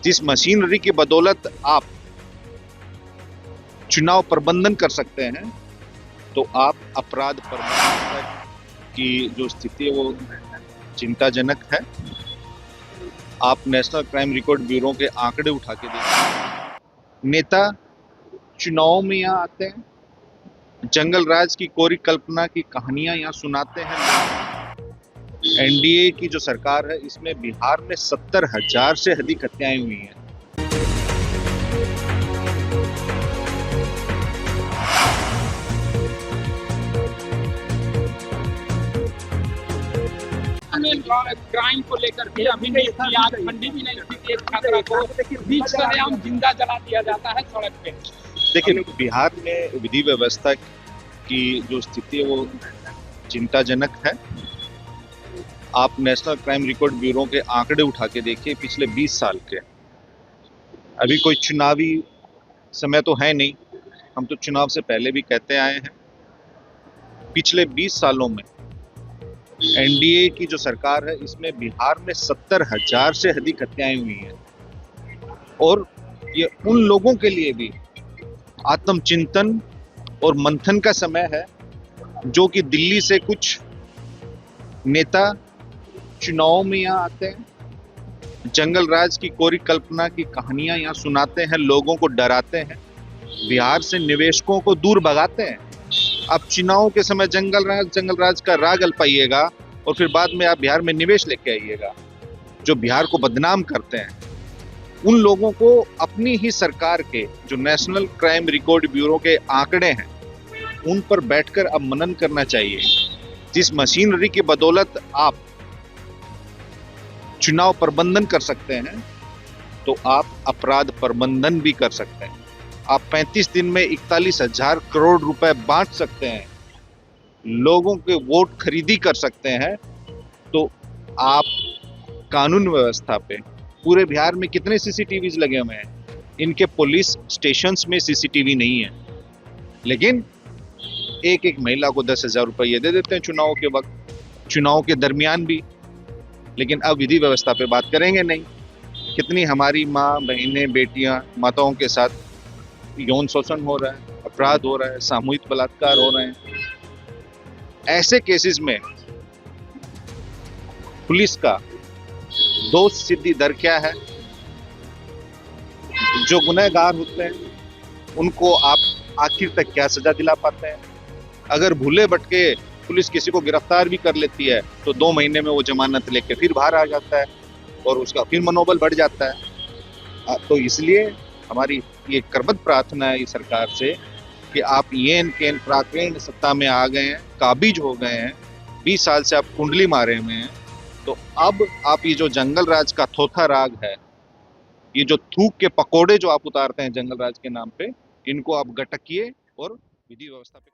जिस मशीनरी की बदौलत आप चुनाव प्रबंधन कर सकते हैं, तो आप अपराध प्रबंधन की जो स्थिति है वो चिंताजनक है। आप नेशनल क्राइम रिकॉर्ड ब्यूरो के आंकड़े उठा के देखिए। नेता चुनाव में यहाँ आते हैं, जंगल राज की कोरी कल्पना की कहानियां यहाँ सुनाते हैं। एनडीए की जो सरकार है, इसमें बिहार में 70,000 से अधिक हत्याएं हुई हैं। क्राइम को लेकर के अभी नहीं थी, आग ठंडी भी नहीं थी। एक छात्रा को बीच सरेआम जिंदा जला दिया जाता है सड़क पे। देखिए, बिहार में विधि व्यवस्था की जो स्थिति है वो चिंताजनक है। आप नेशनल क्राइम रिकॉर्ड ब्यूरो के आंकड़े उठा के देखिए, पिछले 20 साल के। अभी कोई चुनावी समय तो है नहीं, हम तो चुनाव से पहले भी कहते आए हैं। पिछले 20 सालों में एनडीए की जो सरकार है, इसमें बिहार में 70,000 से अधिक हत्याएं हुई हैं। और ये उन लोगों के लिए भी आत्मचिंतन और मंथन का समय है, जो कि दिल्ली से कुछ नेता चुनाव में यहाँ आते हैं, जंगल राज की कोरी कल्पना की कहानियां यहाँ सुनाते हैं, लोगों को डराते हैं, बिहार से निवेशकों को दूर भगाते हैं। अब चुनाव के समय जंगल राज का राग अल्पाइएगा और फिर बाद में आप बिहार में निवेश लेके आइएगा, जो बिहार को बदनाम करते हैं। उन लोगों को अपनी ही सरकार के जो नेशनल क्राइम रिकॉर्ड ब्यूरो के आंकड़े हैं, उन पर बैठकर अब मनन करना चाहिए। जिस मशीनरी की बदौलत आप चुनाव प्रबंधन कर सकते हैं, तो आप अपराध प्रबंधन भी कर सकते हैं। आप 35 दिन में 41,000 करोड़ रुपए बांट सकते हैं, लोगों के वोट खरीदी कर सकते हैं। तो आप कानून व्यवस्था पे पूरे बिहार में कितने सीसीटीवीज लगे हुए हैं? इनके पुलिस स्टेशंस में सीसीटीवी नहीं है, लेकिन एक एक महिला को 10,000 रुपये दे देते हैं चुनाव के वक्त, चुनाव के दरमियान भी। लेकिन अब विधि व्यवस्था पे बात करेंगे नहीं। कितनी हमारी माँ, बहनें, बेटियां, माताओं के साथ यौन शोषण हो रहा है, अपराध हो रहा है, सामूहिक बलात्कार हो रहे हैं। ऐसे केसेस में पुलिस का दोष सिद्धि दर क्या है? जो गुनहगार होते हैं उनको आप आखिर तक क्या सजा दिला पाते हैं? अगर भूले भटके पुलिस किसी को गिरफ्तार भी कर लेती है, तो 2 महीने में वो जमानत लेके फिर बाहर आ जाता है और उसका फिर मनोबल बढ़ जाता है। तो इसलिए हमारी ये करबद्ध प्रार्थना है इस सरकार से कि आप येन प्राकृतिक सत्ता में आ गए हैं, काबिज हो गए हैं, 20 साल से आप कुंडली मारे हुए हैं। तो अब आप ये जो जंगल राज का थोथा राग है, ये जो थूक के पकोड़े जो आप उतारते हैं जंगल राज के नाम पे, इनको आप गटकिए और विधि व्यवस्था पे